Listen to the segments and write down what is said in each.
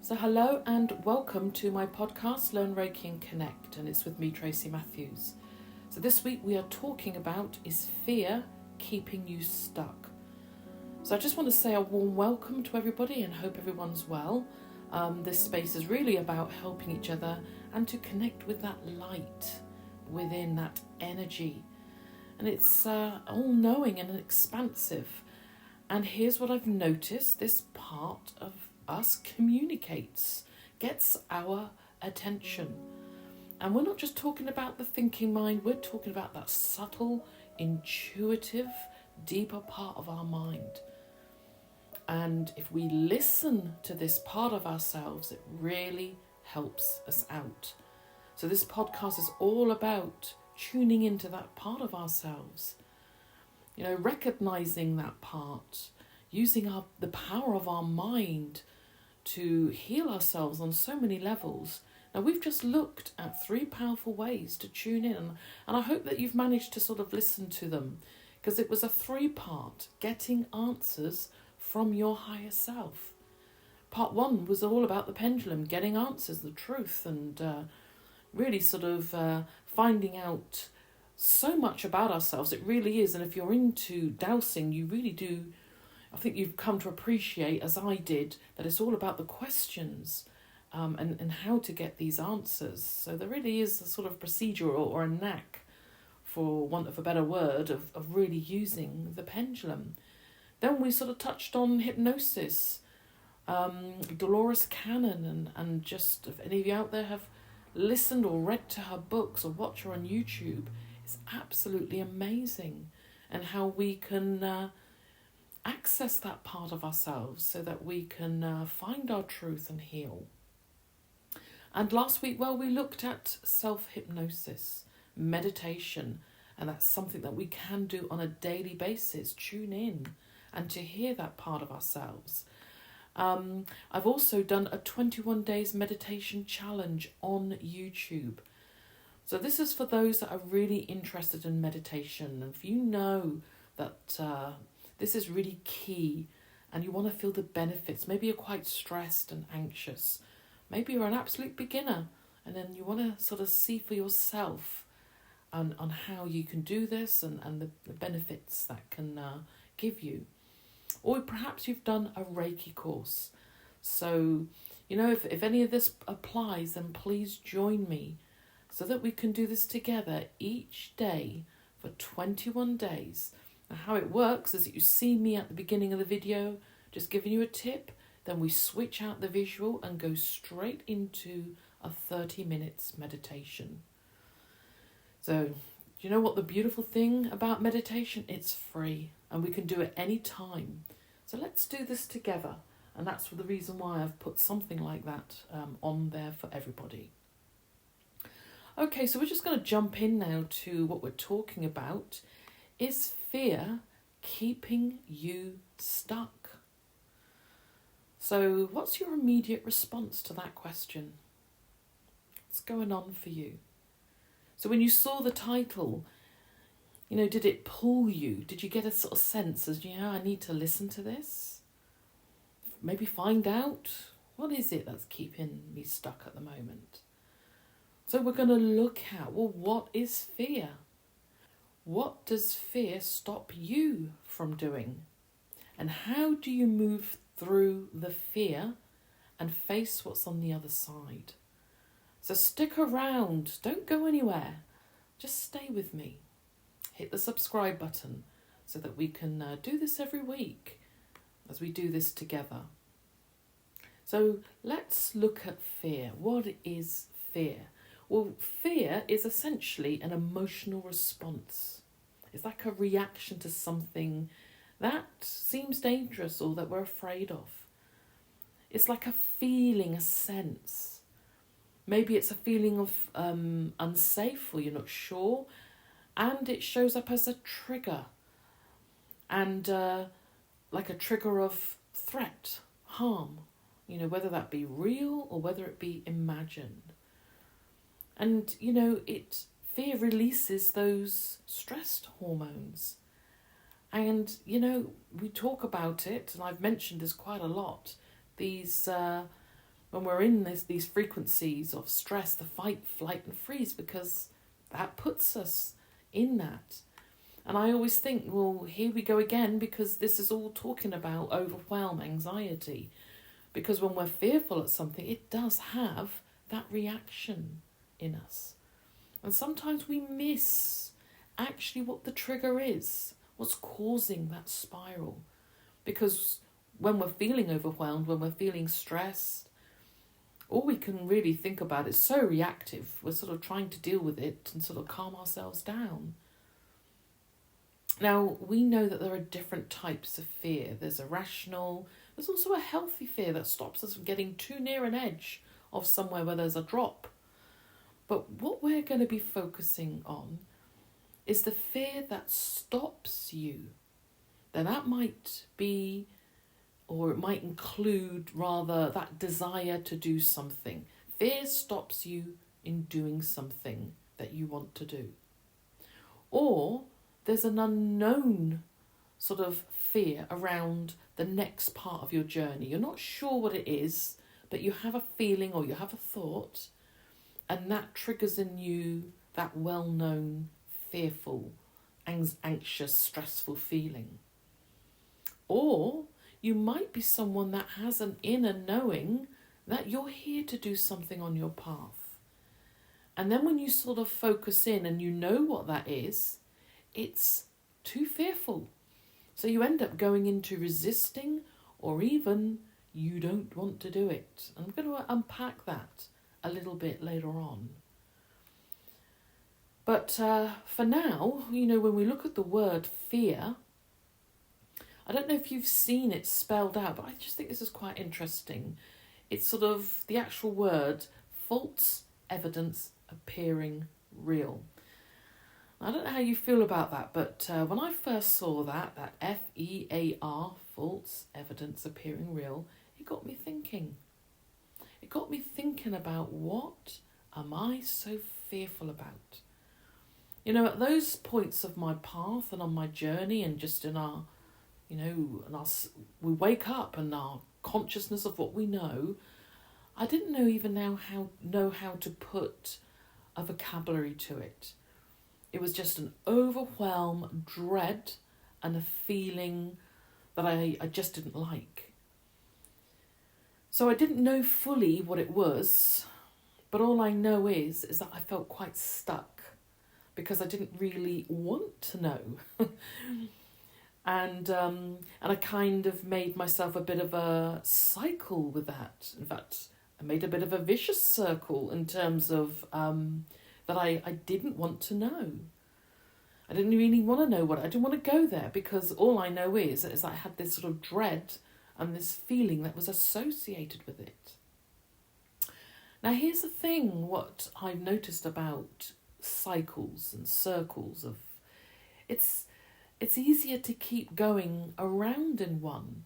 So hello and welcome to my podcast, Learn Reiki and Connect, and it's with me, Tracy Matthews. So this week we are talking about, is fear keeping you stuck? So I just want to say a warm welcome to everybody and hope everyone's well. This space is really about helping each other and to connect with that light within, that energy. And it's all-knowing and expansive. And here's what I've noticed, this part of us communicates, gets our attention. And we're not just talking about the thinking mind, we're talking about that subtle, intuitive, deeper part of our mind. And if we listen to this part of ourselves, it really helps us out. So this podcast is all about tuning into that part of ourselves, recognizing that part, using the power of our mind to heal ourselves on so many levels. Now, we've just looked at 3 powerful ways to tune in, and I hope that you've managed to sort of listen to them, because it was a 3-part, getting answers from your higher self. Part 1 was all about the pendulum, getting answers, the truth, and really sort of finding out so much about ourselves. It really is, and if you're into dowsing, you really do, I think you've come to appreciate, as I did, that it's all about the questions and how to get these answers. So there really is a sort of procedure or a knack, for want of a better word, of really using the pendulum. Then we sort of touched on hypnosis, Dolores Cannon, and just if any of you out there have listened or read to her books or watched her on YouTube, it's absolutely amazing, and how we can access that part of ourselves so that we can find our truth and heal. And last week, we looked at self-hypnosis, meditation, and that's something that we can do on a daily basis, tune in and to hear that part of ourselves. I've also done a 21 days meditation challenge on YouTube. So this is for those that are really interested in meditation. And if you know that this is really key and you want to feel the benefits, maybe you're quite stressed and anxious, maybe you're an absolute beginner, and then you want to sort of see for yourself on how you can do this and the benefits that can give you. Or perhaps you've done a Reiki course. So, if any of this applies, then please join me so that we can do this together each day for 21 days. Now, how it works is that you see me at the beginning of the video, just giving you a tip, then we switch out the visual and go straight into a 30 minutes meditation. So, do you know what the beautiful thing about meditation? It's free and we can do it any time. So let's do this together. And that's the reason why I've put something like that on there for everybody. Okay, so we're just going to jump in now to what we're talking about. Is fear keeping you stuck? So what's your immediate response to that question? What's going on for you? So when you saw the title, did it pull you? Did you get a sort of sense as, I need to listen to this? Maybe find out, what is it that's keeping me stuck at the moment? So we're going to look at, what is fear? What does fear stop you from doing? And how do you move through the fear and face what's on the other side? So stick around, don't go anywhere, just stay with me. Hit the subscribe button so that we can do this every week as we do this together. So let's look at fear. What is fear? Well, fear is essentially an emotional response. It's like a reaction to something that seems dangerous or that we're afraid of. It's like a feeling, a sense. Maybe it's a feeling of unsafe, or you're not sure, and it shows up as a trigger, and like a trigger of threat, harm, whether that be real or whether it be imagined. And, fear releases those stress hormones. And, we talk about it, and I've mentioned this quite a lot, these when we're in these frequencies of stress, the fight, flight and freeze, because that puts us in that. And I always think, well, here we go again, because this is all talking about overwhelm, anxiety. Because when we're fearful at something, it does have that reaction in us. And sometimes we miss actually what the trigger is, what's causing that spiral. Because when we're feeling overwhelmed, when we're feeling stressed, all we can really think about is so reactive. We're sort of trying to deal with it and sort of calm ourselves down. Now, we know that there are different types of fear. There's irrational. There's also a healthy fear that stops us from getting too near an edge of somewhere where there's a drop. But what we're going to be focusing on is the fear that stops you. Then that might be, or it might include rather, that desire to do something. Fear stops you in doing something that you want to do. Or there's an unknown sort of fear around the next part of your journey. You're not sure what it is, but you have a feeling or you have a thought, and that triggers in you that well-known, fearful, anxious, stressful feeling. Or you might be someone that has an inner knowing that you're here to do something on your path. And then when you sort of focus in and you know what that is, it's too fearful. So you end up going into resisting, or even you don't want to do it. I'm going to unpack that a little bit later on. But for now, when we look at the word fear, I don't know if you've seen it spelled out, but I just think this is quite interesting. It's sort of the actual word, false evidence appearing real. I don't know how you feel about that, but when I first saw that FEAR, false evidence appearing real, it got me thinking. It got me thinking about, what am I so fearful about? At those points of my path and on my journey, and just in our, we wake up and our consciousness of what we know, I didn't know how to put a vocabulary to it. It was just an overwhelm, dread, and a feeling that I just didn't like. So I didn't know fully what it was, but all I know is that I felt quite stuck because I didn't really want to know. And I kind of made myself a bit of a cycle with that. In fact, I made a bit of a vicious circle in terms of that I didn't want to know. I didn't really want to know I didn't want to go there, because all I know is that I had this sort of dread and this feeling that was associated with it. Now here's the thing, what I've noticed about cycles and circles of, it's easier to keep going around in one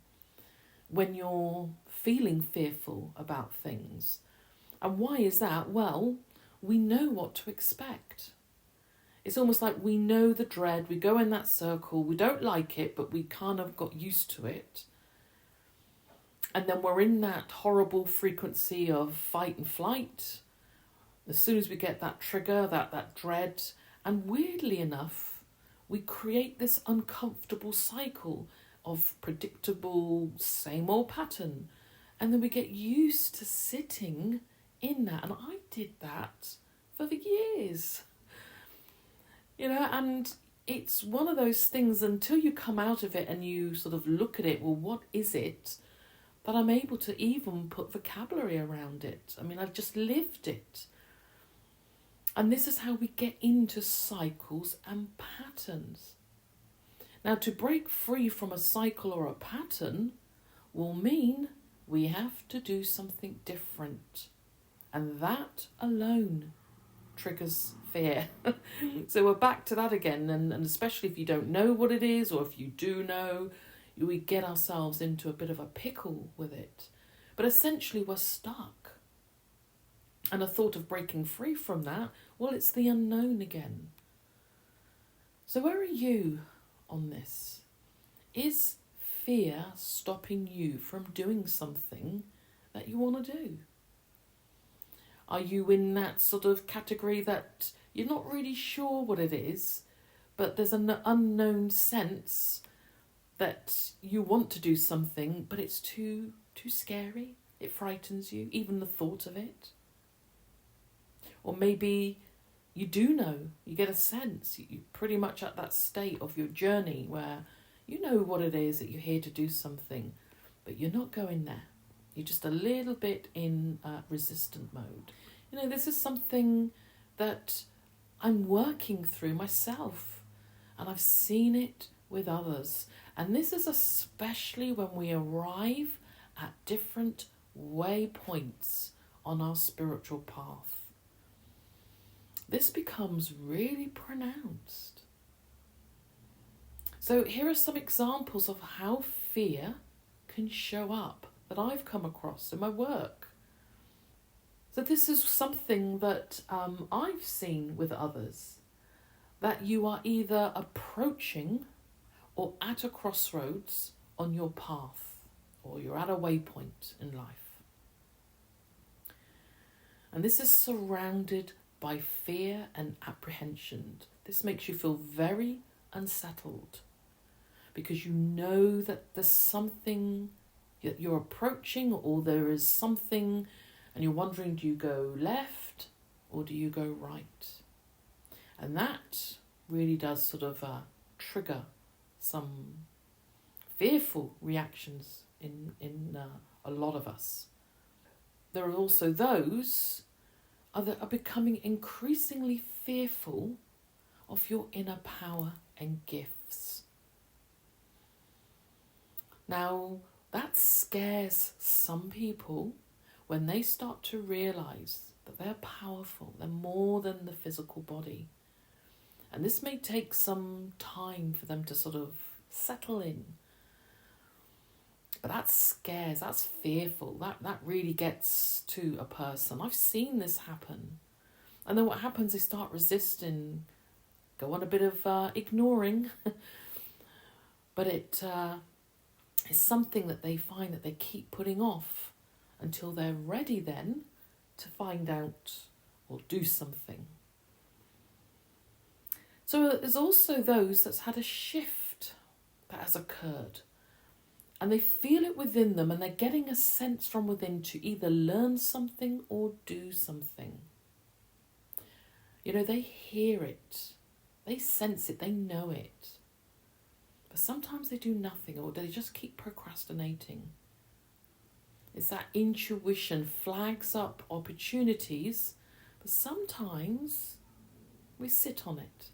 when you're feeling fearful about things. And why is that? Well, we know what to expect. It's almost like we know the dread, we go in that circle, we don't like it, but we kind of got used to it. And then we're in that horrible frequency of fight and flight. As soon as we get that trigger, that dread, and weirdly enough, we create this uncomfortable cycle of predictable, same old pattern. And then we get used to sitting in that. And I did that for years. And it's one of those things, until you come out of it and you sort of look at it, well, what is it, that I'm able to even put vocabulary around it. I mean, I've just lived it. And this is how we get into cycles and patterns. Now, to break free from a cycle or a pattern will mean we have to do something different. And that alone triggers fear. So we're back to that again. And especially if you don't know what it is, or if you do know, we get ourselves into a bit of a pickle with it. But essentially we're stuck. And a thought of breaking free from that, well, it's the unknown again. So where are you on this? Is fear stopping you from doing something that you want to do? Are you in that sort of category that you're not really sure what it is, but there's an unknown sense that you want to do something, but it's too scary? It frightens you, even the thought of it? Or maybe you do know, you get a sense, you're pretty much at that state of your journey where you know what it is, that you're here to do something, but you're not going there. You're just a little bit in resistant mode. You know, this is something that I'm working through myself, and I've seen it with others. And this is especially when we arrive at different waypoints on our spiritual path. This becomes really pronounced. So here are some examples of how fear can show up that I've come across in my work. So this is something that I've seen with others, that you are either approaching or at a crossroads on your path, or you're at a waypoint in life. And this is surrounded by fear and apprehension. This makes you feel very unsettled because you know that there's something that you're approaching, or there is something, and you're wondering, do you go left or do you go right? And that really does sort of trigger some fearful reactions in a lot of us. There are also those that are becoming increasingly fearful of your inner power and gifts. Now, that scares some people when they start to realise that they're powerful, they're more than the physical body. And this may take some time for them to sort of settle in. But that scares, that's fearful, that really gets to a person. I've seen this happen. And then what happens, they start resisting, go on a bit of ignoring. But it is something that they find that they keep putting off until they're ready then to find out or do something. So there's also those that's had a shift that has occurred. And they feel it within them, and they're getting a sense from within to either learn something or do something. You know, they hear it, they sense it, they know it. But sometimes they do nothing, or they just keep procrastinating. It's that intuition flags up opportunities, but sometimes we sit on it.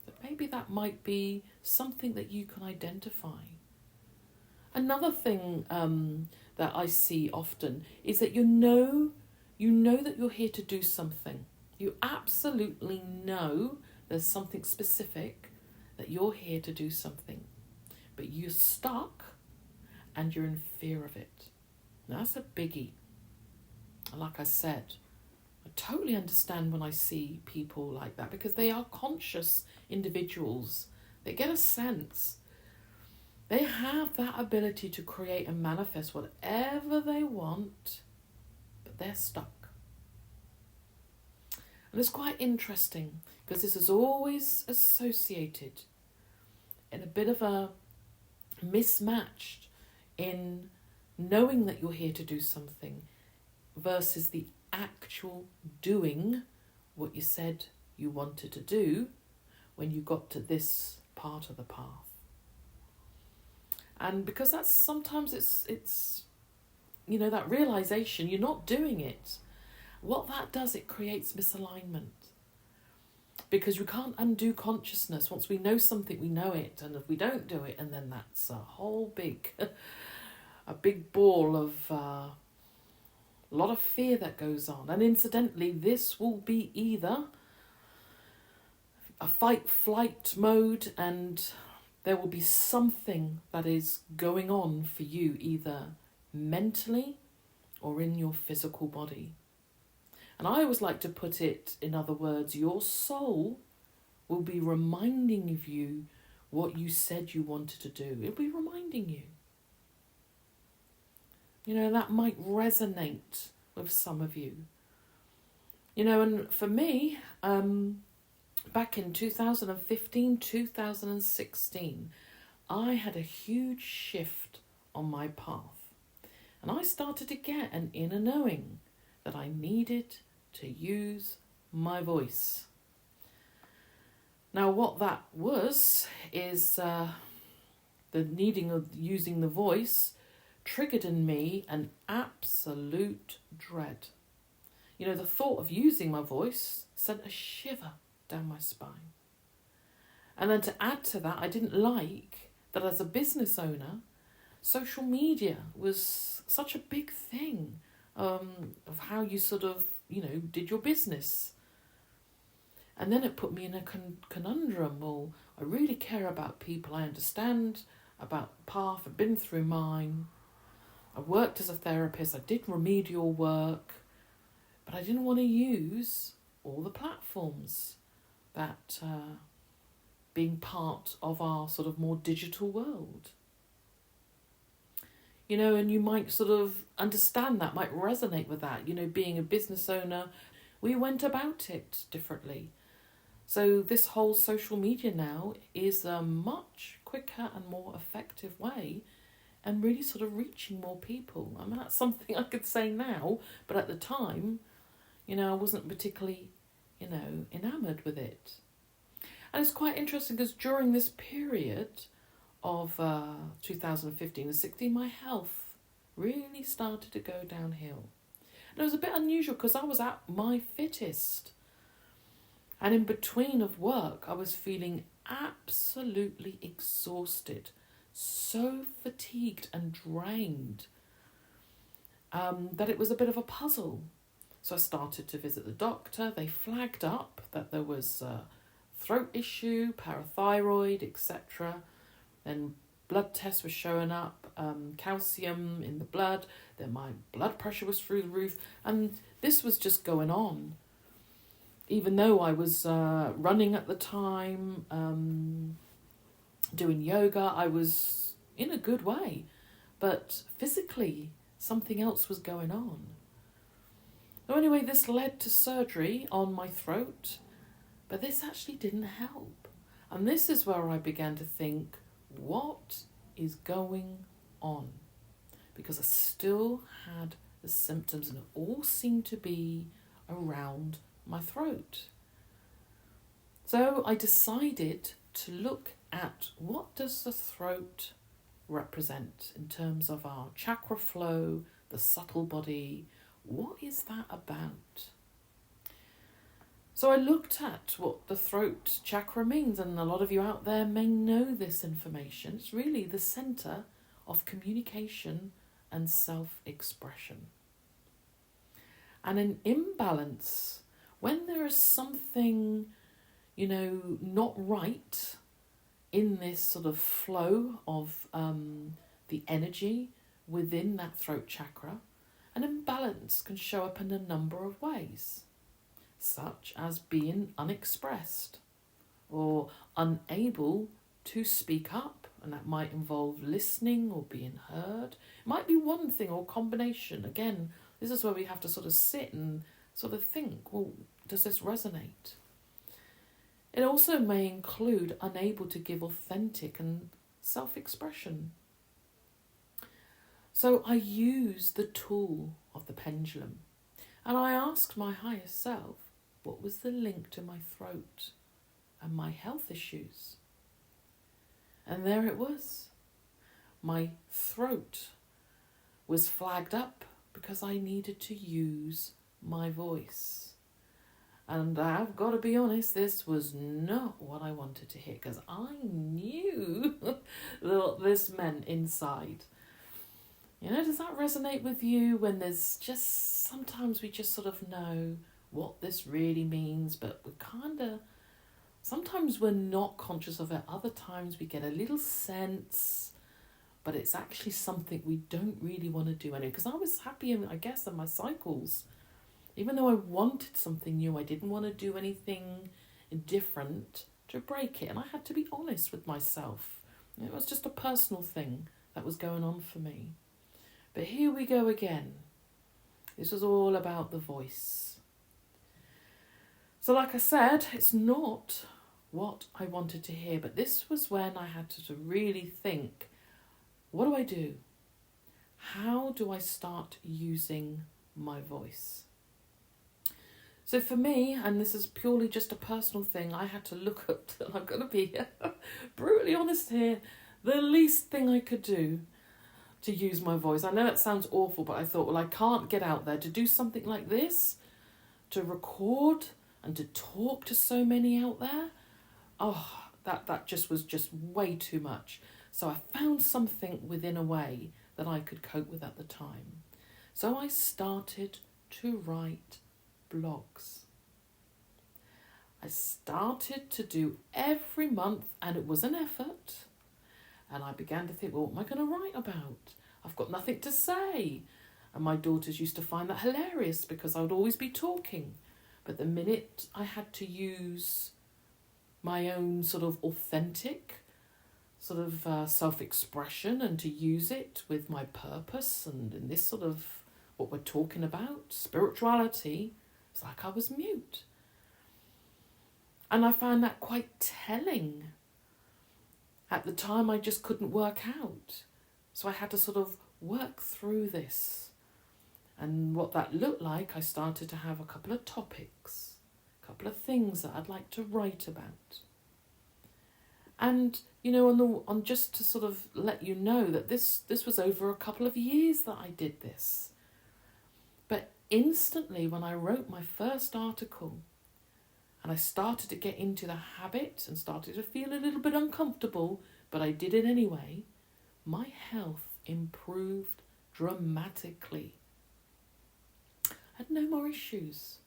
But maybe that might be something that you can identify. Another thing that I see often is that you know that you're here to do something. You absolutely know there's something specific, that you're here to do something. But you're stuck and you're in fear of it. Now, that's a biggie. And like I said, I totally understand when I see people like that, because they are conscious individuals. They get a sense. They have that ability to create and manifest whatever they want, but they're stuck. And it's quite interesting, because this is always associated in a bit of a mismatched in knowing that you're here to do something versus the actual doing what you said you wanted to do when you got to this part of the path. And because that's sometimes it's you know, that realization you're not doing it, what that does, it creates misalignment, because we can't undo consciousness. Once we know something, we know it, and if we don't do it, and then that's a whole big a big ball of a lot of fear that goes on. And incidentally, this will be either a fight-flight mode, and there will be something that is going on for you, either mentally or in your physical body. And I always like to put it, in other words, your soul will be reminding of you what you said you wanted to do. It'll be reminding you. You know, that might resonate with some of you. And for me, back in 2015, 2016, I had a huge shift on my path. And I started to get an inner knowing that I needed to use my voice. Now, what that was is the needing of using the voice triggered in me an absolute dread. The thought of using my voice sent a shiver down my spine. And then to add to that, I didn't like that as a business owner, social media was such a big thing of how you sort of, did your business. And then it put me in a conundrum. Well, I really care about people. I understand about the path. I've been through mine. I worked as a therapist. I did remedial work. But I didn't want to use all the platforms that being part of our sort of more digital world. And you might sort of understand that, might resonate with that. Being a business owner, we went about it differently. So this whole social media now is a much quicker and more effective way and really sort of reaching more people. I mean, that's something I could say now, but at the time, I wasn't particularly, enamoured with it. And it's quite interesting because during this period of 2015 and 16, my health really started to go downhill. And it was a bit unusual because I was at my fittest. And in between of work, I was feeling absolutely exhausted, so fatigued and drained that it was a bit of a puzzle. So I started to visit the doctor. They flagged up that there was a throat issue, parathyroid, etc. Then blood tests were showing up, calcium in the blood. Then my blood pressure was through the roof. And this was just going on. Even though I was running at the time, doing yoga, I was in a good way. But physically, something else was going on. So anyway, this led to surgery on my throat, but this actually didn't help. And this is where I began to think, what is going on? Because I still had the symptoms and it all seemed to be around my throat. So I decided to look at what does the throat represent in terms of our chakra flow, the subtle body. What is that about? So I looked at what the throat chakra means, and a lot of you out there may know this information. It's really the centre of communication and self-expression. And an imbalance, when there is something, not right in this sort of flow of the energy within that throat chakra, an imbalance can show up in a number of ways, such as being unexpressed or unable to speak up, and that might involve listening or being heard. It might be one thing or combination. Again, this is where we have to sort of sit and sort of think, well, does this resonate? It also may include unable to give authentic and self-expression. So I used the tool of the pendulum and I asked my higher self what was the link to my throat and my health issues. And there it was. My throat was flagged up because I needed to use my voice. And I've got to be honest, this was not what I wanted to hear because I knew what this meant inside. Does that resonate with you when there's just, sometimes we just sort of know what this really means, but we sometimes we're not conscious of it. Other times we get a little sense, but it's actually something we don't really want to do anyway. Because I was happy, in my cycles. Even though I wanted something new, I didn't want to do anything different to break it. And I had to be honest with myself. It was just a personal thing that was going on for me. But here we go again. This was all about the voice. So like I said, it's not what I wanted to hear, but this was when I had to really think, what do I do? How do I start using my voice? So for me, and this is purely just a personal thing, I had to look at, and I'm going to be brutally honest here, the least thing I could do to use my voice. I know it sounds awful, but I thought, well, I can't get out there to do something like this, to record and to talk to so many out there. Oh, that just was just way too much. So I found something within a way that I could cope with at the time. So I started to write blogs. I started to do every month, and it was an effort. And I began to think, well, what am I going to write about? I've got nothing to say. And my daughters used to find that hilarious because I would always be talking. But the minute I had to use my own sort of authentic sort of self-expression and to use it with my purpose and in this sort of what we're talking about, spirituality, it's like I was mute. And I found that quite telling. At the time, I just couldn't work out. So I had to sort of work through this. And what that looked like, I started to have a couple of topics, a couple of things that I'd like to write about. And, you know, on just to sort of let you know that this was over a couple of years that I did this. But instantly, when I wrote my first article, and I started to get into the habit and started to feel a little bit uncomfortable, but I did it anyway, my health improved dramatically. I had no more issues.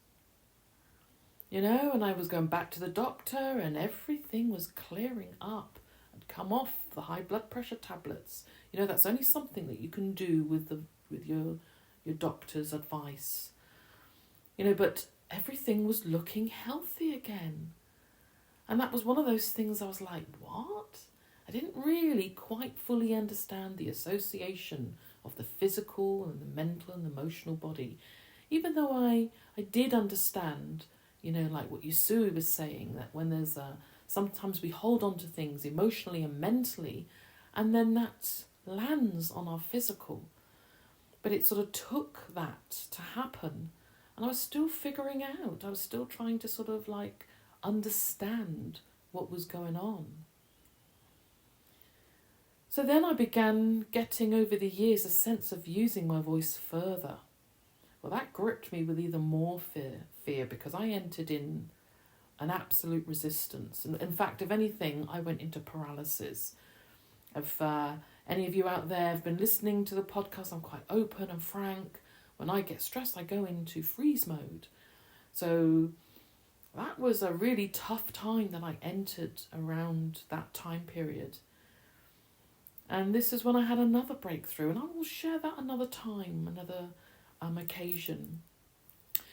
You know, and I was going back to the doctor and everything was clearing up. I'd come off the high blood pressure tablets. You know, that's only something that you can do with your doctor's advice. You know, but everything was looking healthy again. And that was one of those things I was like, what? I didn't really quite fully understand the association of the physical and the mental and emotional body. Even though I did understand, you know, like what Yusui was saying, that when there's sometimes we hold on to things emotionally and mentally, and then that lands on our physical. But it sort of took that to happen. And I was still figuring out, I was still trying to sort of like understand what was going on. So then I began getting over the years a sense of using my voice further. Well, that gripped me with even more fear because I entered in an absolute resistance. And in fact, if anything, I went into paralysis. If any of you out there have been listening to the podcast, I'm quite open and frank. When I get stressed, I go into freeze mode. So that was a really tough time that I entered around that time period. And this is when I had another breakthrough, and I will share that another time, another occasion.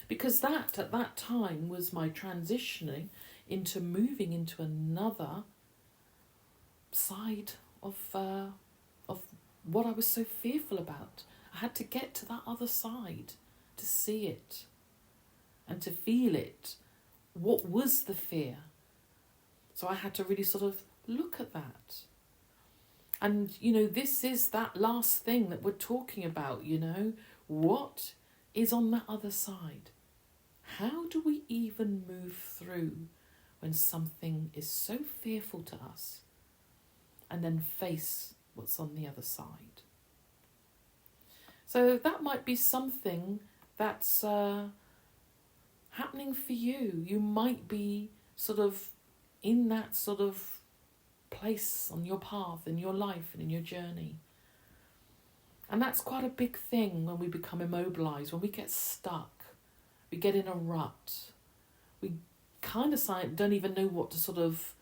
Because that, at that time, was my transitioning into moving into another side of what I was so fearful about. I had to get to that other side to see it and to feel it. What was the fear? So I had to really sort of look at that. And, you know, this is that last thing that we're talking about, you know. What is on that other side? How do we even move through when something is so fearful to us and then face what's on the other side? So that might be something that's happening for you. You might be sort of in that sort of place on your path, in your life and in your journey. And that's quite a big thing when we become immobilized, when we get stuck, we get in a rut. We kind of don't even know what to sort of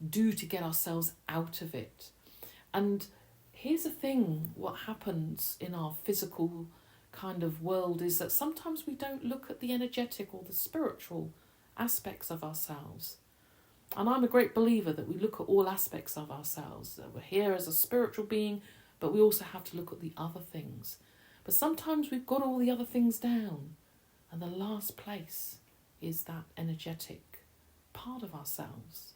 do to get ourselves out of it. And here's the thing, what happens in our physical kind of world is that sometimes we don't look at the energetic or the spiritual aspects of ourselves. And I'm a great believer that we look at all aspects of ourselves. That we're here as a spiritual being, but we also have to look at the other things. But sometimes we've got all the other things down, and the last place is that energetic part of ourselves.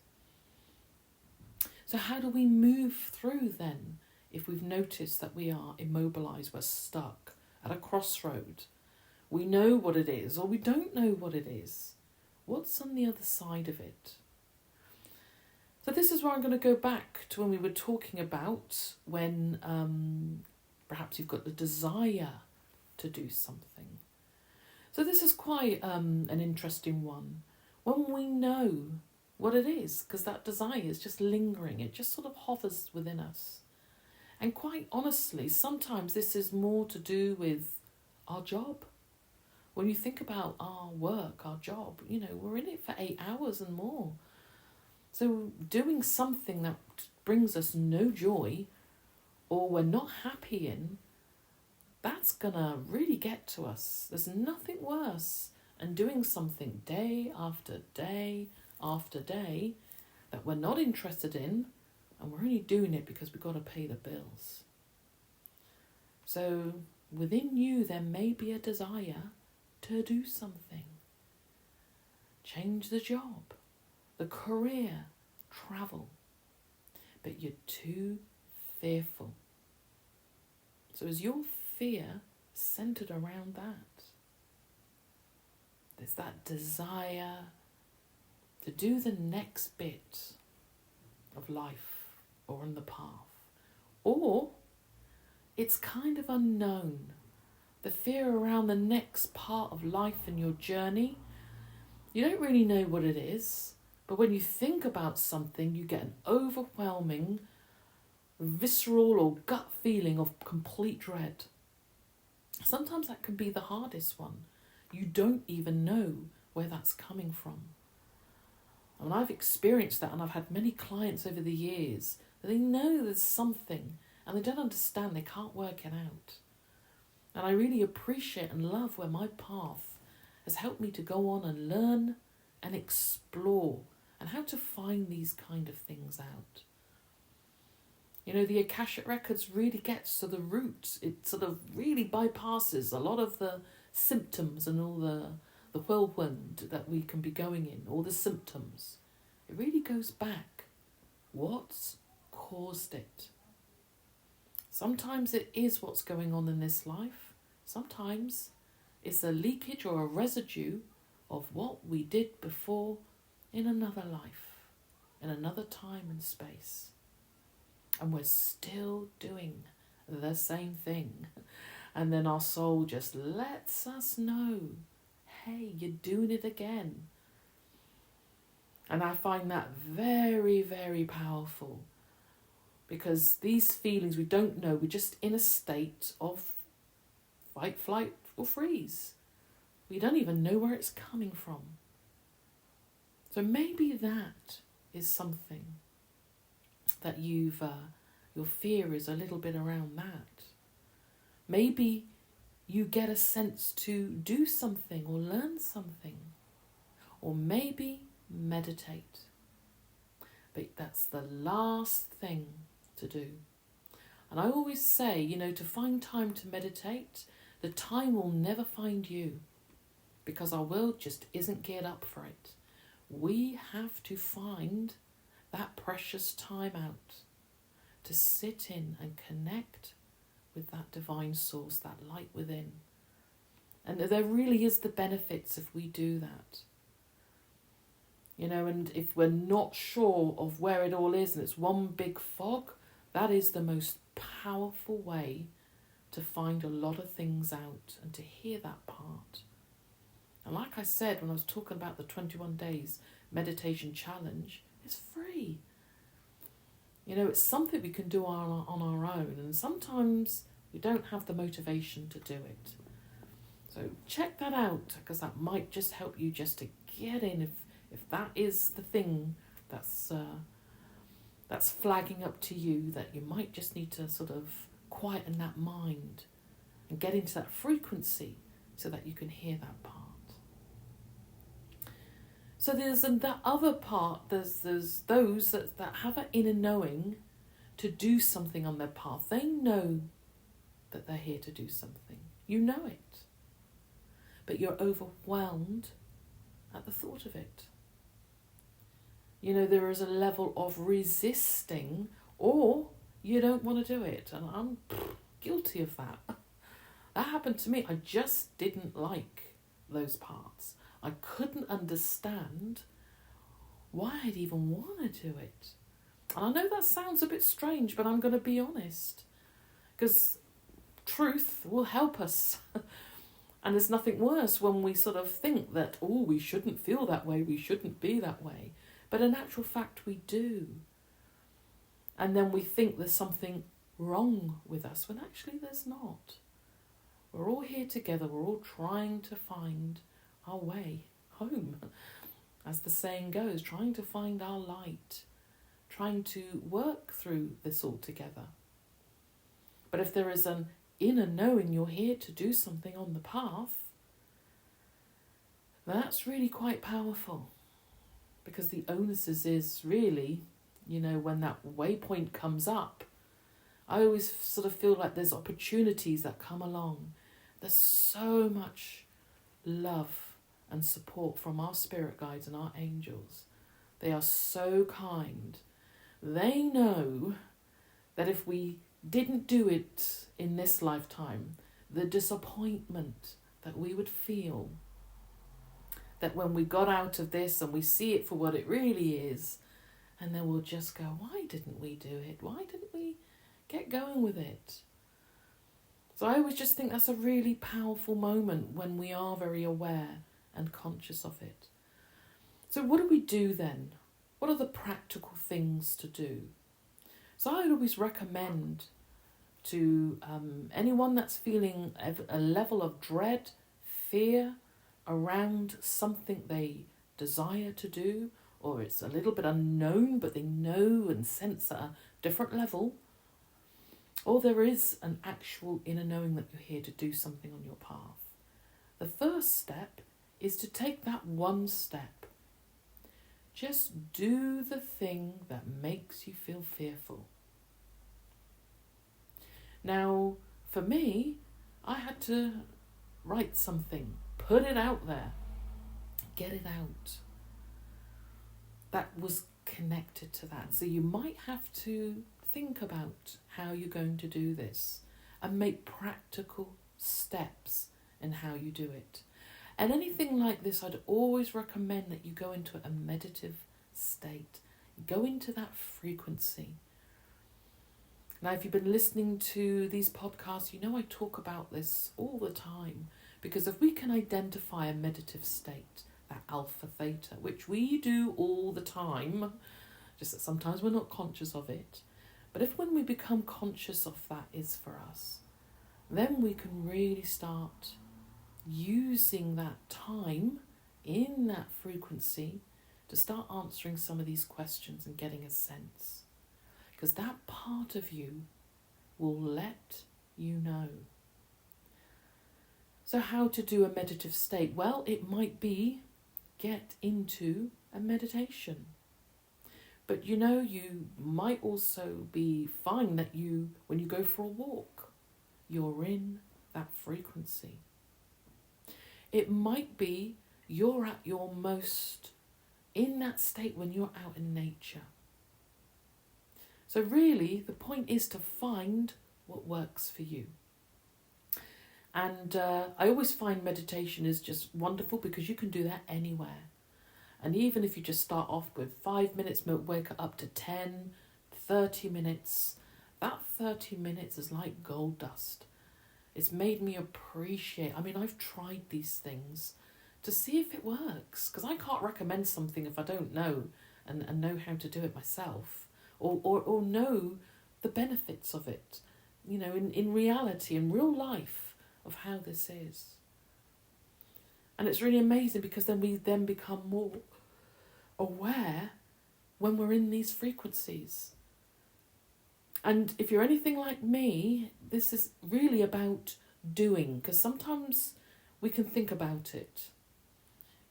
So how do we move through then if we've noticed that we are immobilized, we're stuck at a crossroad? We know what it is or we don't know what it is. What's on the other side of it? So this is where I'm going to go back to when we were talking about when perhaps you've got the desire to do something. So this is quite an interesting one. When we know what it is, because that desire is just lingering, it just sort of hovers within us. And quite honestly, sometimes this is more to do with our job. When you think about our work, our job, we're in it for 8 hours and more. So doing something that brings us no joy or we're not happy in, that's going to really get to us. There's nothing worse than doing something day after day after day that we're not interested in, and we're only doing it because we've got to pay the bills. So within you there may be a desire to do something. Change the job, the career, travel. But you're too fearful. So is your fear centered around that? There's that desire to do the next bit of life or on the path. Or it's kind of unknown. The fear around the next part of life in your journey, you don't really know what it is, but when you think about something, you get an overwhelming, visceral or gut feeling of complete dread. Sometimes that can be the hardest one. You don't even know where that's coming from. And I've experienced that, and I've had many clients over the years that they know there's something and they don't understand, they can't work it out. And I really appreciate and love where my path has helped me to go on and learn and explore and how to find these kind of things out. The Akashic Records really gets to the roots. It sort of really bypasses a lot of the symptoms and all the whirlwind that we can be going in, all the symptoms. It really goes back. What's caused it? Sometimes it is what's going on in this life. Sometimes it's a leakage or a residue of what we did before in another life, in another time and space. And we're still doing the same thing. And then our soul just lets us know, hey, you're doing it again. And I find that very, very powerful, because these feelings we don't know, we're just in a state of fight, flight or freeze. We don't even know where it's coming from. So maybe that is something that your fear is a little bit around that. Maybe you get a sense to do something or learn something, or maybe meditate. But that's the last thing to do. And I always say, to find time to meditate, the time will never find you, because our world just isn't geared up for it. We have to find that precious time out to sit in and connect with that divine source, that light within. And there really is the benefits if we do that. And if we're not sure of where it all is and it's one big fog, that is the most powerful way to find a lot of things out and to hear that part. And like I said, when I was talking about the 21 days meditation challenge, it's free. It's something we can do on our own, and sometimes we don't have the motivation to do it. So check that out, because that might just help you just to get in if that is the thing that's flagging up to you, that you might just need to sort of quieten that mind and get into that frequency so that you can hear that part. So there's that other part, there's those that have an inner knowing to do something on their path. They know that they're here to do something. You know it. But you're overwhelmed at the thought of it. You know, there is a level of resisting, or you don't want to do it. And I'm guilty of that. That happened to me. I just didn't like those parts. I couldn't understand why I'd even want to do it. And I know that sounds a bit strange, but I'm going to be honest. Because truth will help us. And there's nothing worse when we sort of think that, oh, we shouldn't feel that way, we shouldn't be that way. But in actual fact, we do. And then we think there's something wrong with us, when actually there's not. We're all here together, we're all trying to find our way home. As the saying goes, trying to find our light, trying to work through this all together. But if there is an inner knowing you're here to do something on the path, that's really quite powerful. Because the onus is really, you know, when that waypoint comes up, I always sort of feel like there's opportunities that come along. There's so much love and support from our spirit guides and our angels. They are so kind. They know that if we didn't do it in this lifetime, the disappointment that we would feel, that when we got out of this and we see it for what it really is, and then we'll just go, why didn't we do it? Why didn't we get going with it? So I always just think that's a really powerful moment when we are very aware and conscious of it. So what do we do then? What are the practical things to do? So I'd always recommend to anyone that's feeling a level of dread, fear around something they desire to do, or it's a little bit unknown but they know and sense at a different level, or there is an actual inner knowing that you're here to do something on your path. The first step is to take that one step. Just do the thing that makes you feel fearful. Now, for me, I had to write something, put it out there, get it out. That was connected to that. So you might have to think about how you're going to do this and make practical steps in how you do it. And anything like this, I'd always recommend that you go into a meditative state. Go into that frequency. Now, if you've been listening to these podcasts, you know I talk about this all the time. Because if we can identify a meditative state, that alpha theta, which we do all the time, just that sometimes we're not conscious of it. But if when we become conscious of that is for us, then we can really start using that time in that frequency to start answering some of these questions and getting a sense. Because that part of you will let you know. So how to do a meditative state? Well, it might be get into a meditation. But you know, you might also be fine that when you go for a walk, you're in that frequency. It might be you're at your most in that state when you're out in nature. So really, the point is to find what works for you. And I always find meditation is just wonderful because you can do that anywhere. And even if you just start off with 5 minutes, wake up to 10, 30 minutes, that 30 minutes is like gold dust. It's made me appreciate, I've tried these things to see if it works. Because I can't recommend something if I don't know and know how to do it myself. Or know the benefits of it, you know, in reality, in real life, of how this is. And it's really amazing because then we become more aware when we're in these frequencies. And if you're anything like me, this is really about doing, because sometimes we can think about it.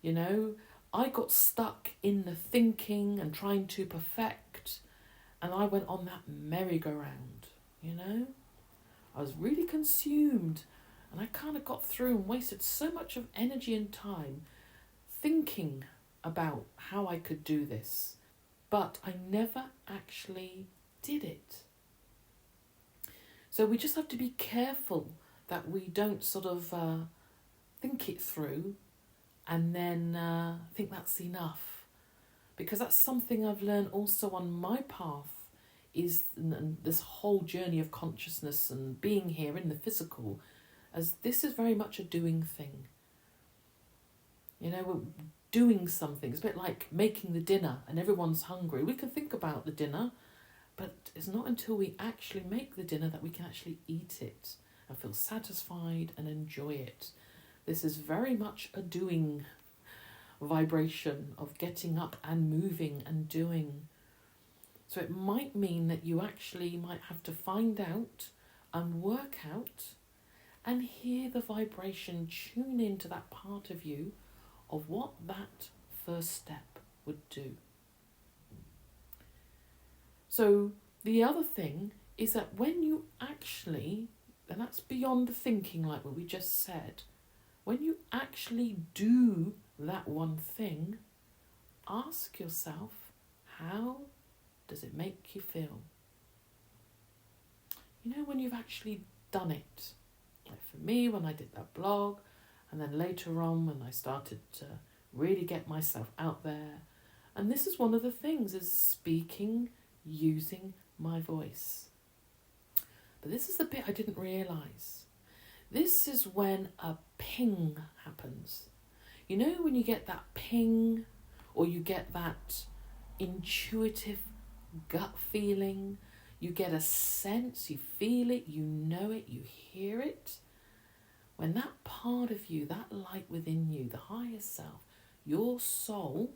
You know, I got stuck in the thinking and trying to perfect, and I went on that merry-go-round, you know. I was really consumed, and I kind of got through and wasted so much of energy and time thinking about how I could do this, but I never actually did it. So we just have to be careful that we don't sort of think it through and then think that's enough. Because that's something I've learned also on my path, is this whole journey of consciousness and being here in the physical, as this is very much a doing thing. You know, we're doing something. It's a bit like making the dinner and everyone's hungry. We can think about the dinner, but it's not until we actually make the dinner that we can actually eat it and feel satisfied and enjoy it. This is very much a doing vibration of getting up and moving and doing. So it might mean that you actually might have to find out and work out and hear the vibration, tune into that part of you of what that first step would do. So the other thing is that when you actually, and that's beyond the thinking like what we just said, when you actually do that one thing, ask yourself, how does it make you feel? You know, when you've actually done it. Like for me, when I did that blog, and then later on when I started to really get myself out there. And this is one of the things, is speaking using my voice. But this is the bit I didn't realise. This is when a ping happens. You know when you get that ping, or you get that intuitive gut feeling, you get a sense, you feel it, you know it, you hear it. When that part of you, that light within you, the higher self, your soul,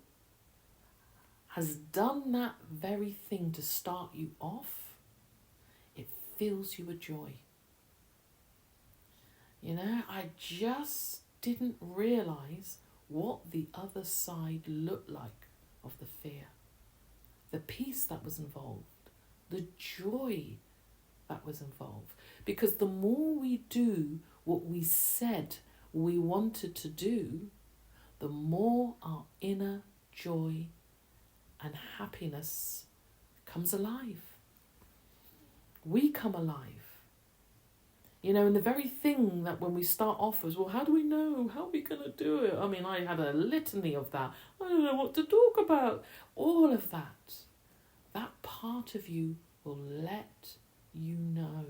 has done that very thing to start you off, it fills you with joy. You know, I just didn't realise what the other side looked like of the fear. The peace that was involved, the joy that was involved. Because the more we do what we said we wanted to do, the more our inner joy and happiness comes alive. We come alive. You know, and the very thing that when we start off as, well, how do we know? How are we going to do it? I mean, I had a litany of that. I don't know what to talk about. All of that. That part of you will let you know.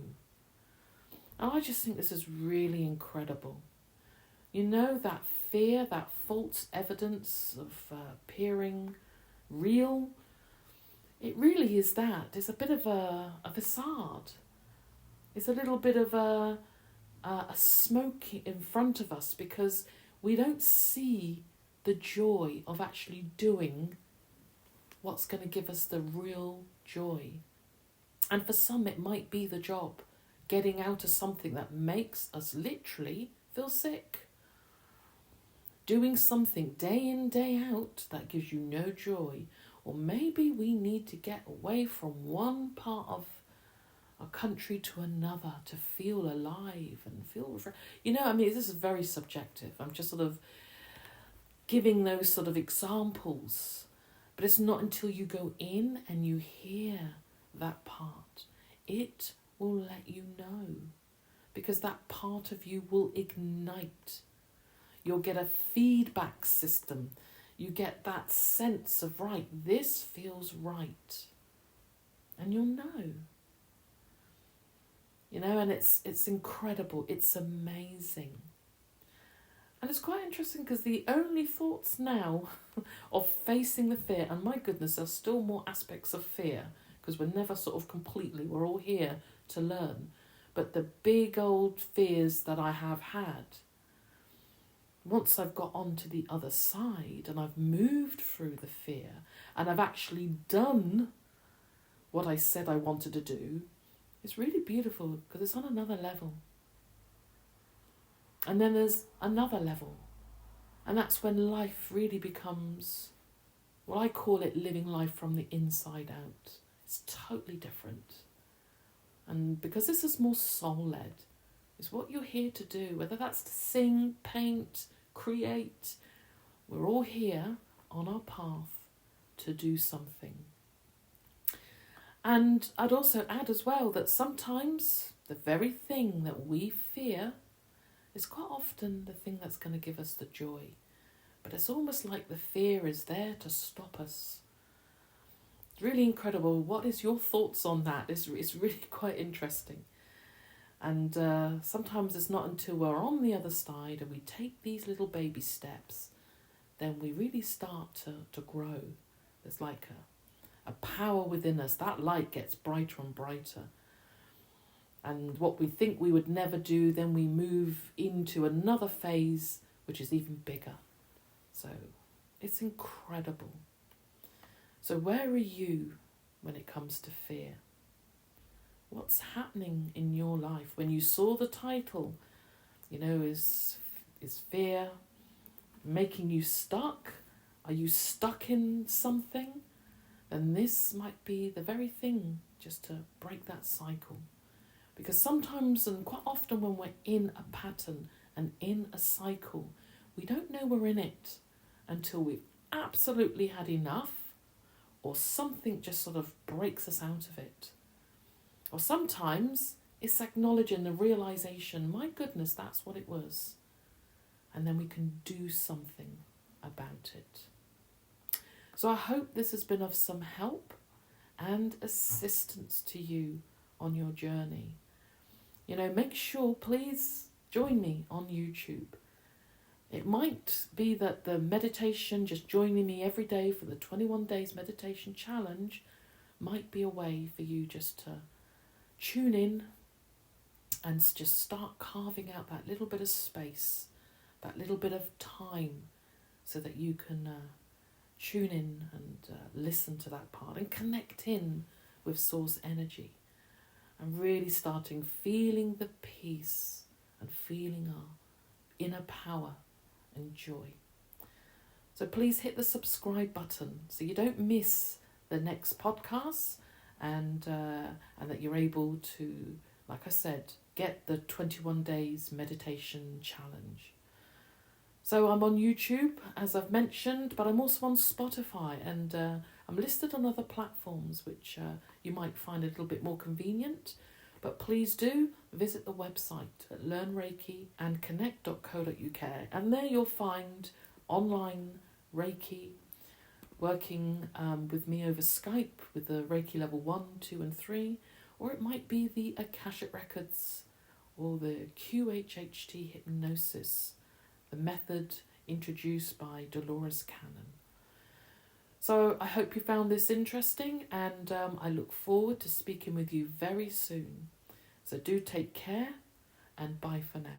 And I just think this is really incredible. You know, that fear, that false evidence of appearing real, it really is that. It's a bit of a facade. It's a little bit of a smoke in front of us, because we don't see the joy of actually doing what's going to give us the real joy. And for some, it might be the job, getting out of something that makes us literally feel sick. Doing something day in, day out that gives you no joy. Or maybe we need to get away from one part of a country to another to feel alive and feel... You know, I mean, this is very subjective. I'm just sort of giving those sort of examples. But it's not until you go in and you hear that part, it will let you know. Because that part of you will ignite. You'll get a feedback system. You get that sense of, right, this feels right. And you'll know. You know, and it's incredible. It's amazing. And it's quite interesting, because the only thoughts now of facing the fear, and my goodness, there's still more aspects of fear, because we're never sort of completely, we're all here to learn. But the big old fears that I have had, once I've got onto the other side and I've moved through the fear and I've actually done what I said I wanted to do, it's really beautiful, because it's on another level. And then there's another level. And that's when life really becomes, well, I call it living life from the inside out. It's totally different. And because this is more soul-led, it's what you're here to do, whether that's to sing, paint, create, We're all here on our path to do something. And I'd also add as well that sometimes the very thing that we fear is quite often the thing that's going to give us the joy. But it's almost like the fear is there to stop us. It's really incredible. What is your thoughts on that? It's really quite interesting. And sometimes it's not until we're on the other side and we take these little baby steps, then we really start to grow. There's like a power within us. That light gets brighter and brighter. And what we think we would never do, then we move into another phase, which is even bigger. So it's incredible. So where are you when it comes to fear? What's happening in your life? When you saw the title, is fear making you stuck? Are you stuck in something? Then this might be the very thing just to break that cycle. Because sometimes and quite often when we're in a pattern and in a cycle, we don't know we're in it until we've absolutely had enough, or something just sort of breaks us out of it. Or sometimes it's acknowledging the realization, my goodness, that's what it was. And then we can do something about it. So I hope this has been of some help and assistance to you on your journey. Make sure, please join me on YouTube. It might be that the meditation, just joining me every day for the 21 days meditation challenge, might be a way for you just to tune in and just start carving out that little bit of space, that little bit of time, so that you can tune in and listen to that part and connect in with source energy. And really feeling the peace and feeling our inner power and joy. So please hit the subscribe button so you don't miss the next podcast, and that you're able to, like I said, get the 21 days meditation challenge. So I'm on YouTube, as I've mentioned, but I'm also on Spotify, and I'm listed on other platforms which you might find a little bit more convenient. But please do visit the website at learnreikiandconnect.co.uk, and there you'll find online Reiki, working with me over Skype with the Reiki level 1, 2 and 3, or it might be the Akashic Records or the QHHT hypnosis, the method introduced by Dolores Cannon. So I hope you found this interesting, and I look forward to speaking with you very soon. So do take care, and bye for now.